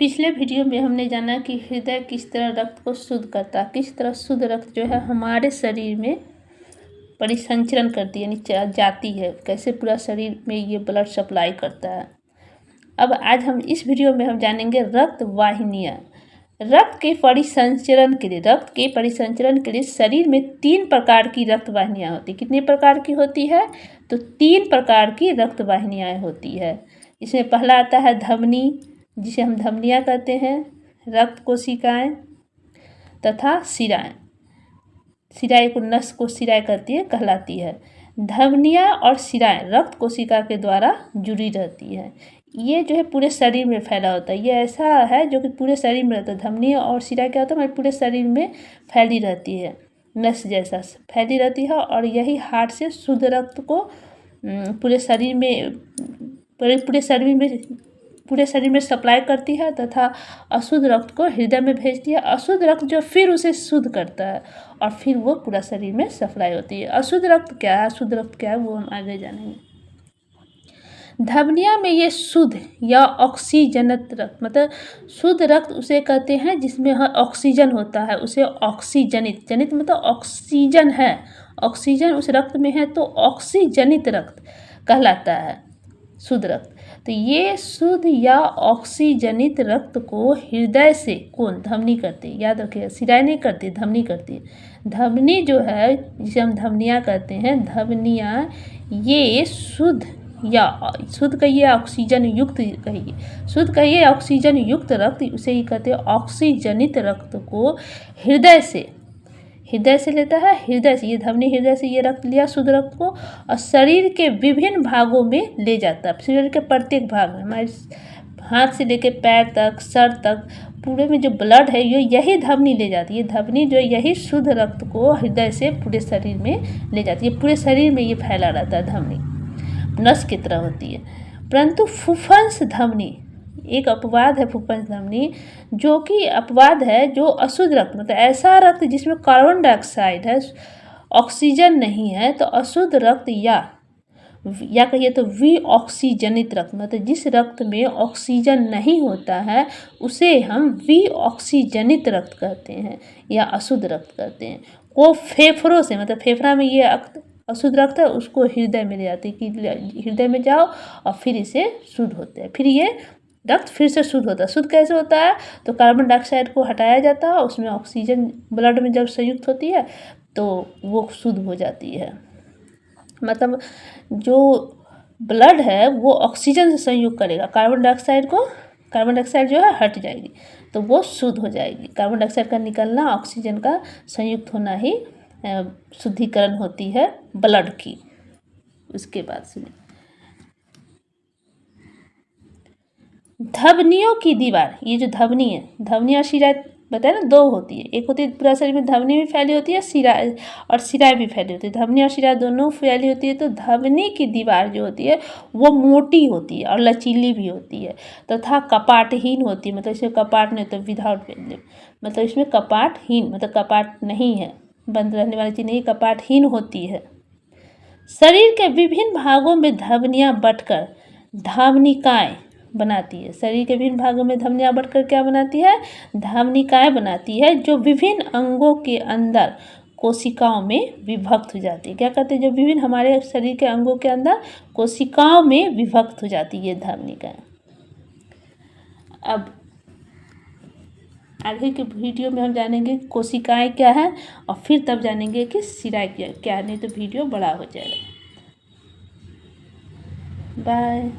पिछले वीडियो में हमने जाना कि हृदय किस तरह रक्त को शुद्ध करता है, किस तरह शुद्ध रक्त जो है हमारे शरीर में परिसंचरण करती है, यानी जाती है, कैसे पूरा शरीर में ये ब्लड सप्लाई करता है। अब आज हम इस वीडियो में हम जानेंगे रक्त वाहिनियाँ। रक्त के परिसंचरण के लिए शरीर में 3 प्रकार की रक्त वाहिनियाँ होती है। कितने प्रकार की होती है? तो 3 प्रकार की रक्त वाहिनियाँ होती है। इसमें पहला आता है धमनी, जिसे हम धमनियाँ कहते हैं, रक्त कोशिकाएं तथा शिराएं। शिराएं को नस को शिराएं कहलाती है। धमनियाँ और शिराएं रक्त कोशिका के द्वारा जुड़ी रहती है। ये जो है पूरे शरीर में फैला होता है। ये ऐसा है जो कि पूरे शरीर में रहता है। धमनी और शिरा क्या होता है, हमारे पूरे शरीर में फैली रहती है, नस जैसा फैली रहती है, और यही हार्ट से शुद्ध रक्त को पूरे शरीर में सप्लाई करती है तथा अशुद्ध रक्त को हृदय में भेजती है। अशुद्ध रक्त जो फिर उसे शुद्ध करता है और फिर वो पूरा शरीर में सप्लाई होती है। अशुद्ध रक्त क्या है, शुद्ध रक्त क्या है, वो हम आगे जानेंगे। धमनियाँ में ये शुद्ध या ऑक्सीजनित रक्त, मतलब शुद्ध रक्त उसे कहते हैं जिसमें ऑक्सीजन होता है, उसे ऑक्सीजनित, जनित मतलब ऑक्सीजन है, ऑक्सीजन उस रक्त में है तो ऑक्सीजनित रक्त कहलाता है शुद्ध रक्त। तो ये शुद्ध या ऑक्सीजनित रक्त को हृदय से कौन, धमनी करती है, याद रखिएगा, शिराएं नहीं करती, धमनी करती है। धमनी जो है जिसे हम धमनियाँ कहते हैं, धमनियाँ ये शुद्ध कहिए ऑक्सीजन युक्त कहिए, शुद्ध कहिए ऑक्सीजन युक्त रक्त, उसे ही कहते हैं ऑक्सीजनित रक्त को हृदय से लेता है। हृदय से ये धमनी हृदय से ये रक्त लिया शुद्ध रक्त को और शरीर के विभिन्न भागों में ले जाता है। शरीर के प्रत्येक भाग में, हमारे हाथ से लेकर पैर तक, सर तक, पूरे में जो ब्लड है ये यही धमनी ले जाती है। धमनी जो यही शुद्ध रक्त को हृदय से पूरे शरीर में ले जाती है। पूरे शरीर में ये फैला रहता है, धमनी नस की तरह होती है। परंतु फुफ्फुस धमनी एक अपवाद है, फुफ्फुस धमनी जो कि अपवाद है, जो अशुद्ध रक्त, मतलब ऐसा रक्त जिसमें कार्बन डाइऑक्साइड है, ऑक्सीजन नहीं है, तो अशुद्ध रक्त या कहिए तो विऑक्सीजनित रक्त, मतलब जिस रक्त में ऑक्सीजन नहीं होता है उसे हम विऑक्सीजनित रक्त कहते हैं या अशुद्ध रक्त कहते हैं। वो फेफड़ों से, मतलब फेफड़ा में ये अशुद्ध रक्त है, उसको हृदय में ले जाती है कि हृदय में जाओ और फिर इसे शुद्ध होते हैं, फिर ये रक्त फिर से शुद्ध होता है। शुद्ध कैसे होता है? तो कार्बन डाइऑक्साइड को हटाया जाता है, उसमें ऑक्सीजन ब्लड में जब संयुक्त होती है तो वो शुद्ध हो जाती है। मतलब जो ब्लड है वो ऑक्सीजन से संयुक्त करेगा, कार्बन डाइऑक्साइड जो है हट जाएगी तो वो शुद्ध हो जाएगी। कार्बन डाइऑक्साइड का निकलना, ऑक्सीजन का संयुक्त होना ही शुद्धिकरण होती है ब्लड की। उसके बाद सुनिए, धमनियों की दीवार, ये जो धमनी है, धमनी और शिरा बताया ना, 2 होती है। एक होती है पूरा शरीर में धमनी भी फैली होती है, शिराएं भी फैली होती है। धमनी और शिरा दोनों फैली होती है। तो धमनी की दीवार जो होती है वो मोटी होती है और लचीली भी होती है तथा कपाटहीन होती है, मतलब इसमें कपाट नहीं होता, विदाउट वेल्यू, मतलब इसमें कपाटहीन, मतलब कपाट नहीं है, बंद रहने वाली चीज़ नहीं, कपाटहीन होती है। शरीर के विभिन्न भागों में धमनियाँ बंटकर धमनिकाएँ बनाती है। शरीर के विभिन्न भागों में धमनियाँ बंटकर क्या बनाती है? धमनिकाएँ बनाती है, जो विभिन्न अंगों के अंदर कोशिकाओं में विभक्त हो जाती है। क्या कहते हैं? जो विभिन्न हमारे शरीर के अंगों के अंदर कोशिकाओं में विभक्त हो जाती है ये धमनिकाएँ। अब आगे के वीडियो में हम जानेंगे कोशिकाएँ क्या है और फिर तब जानेंगे कि शिराएँ क्या है, नहीं तो वीडियो बड़ा हो जाएगा। बाय।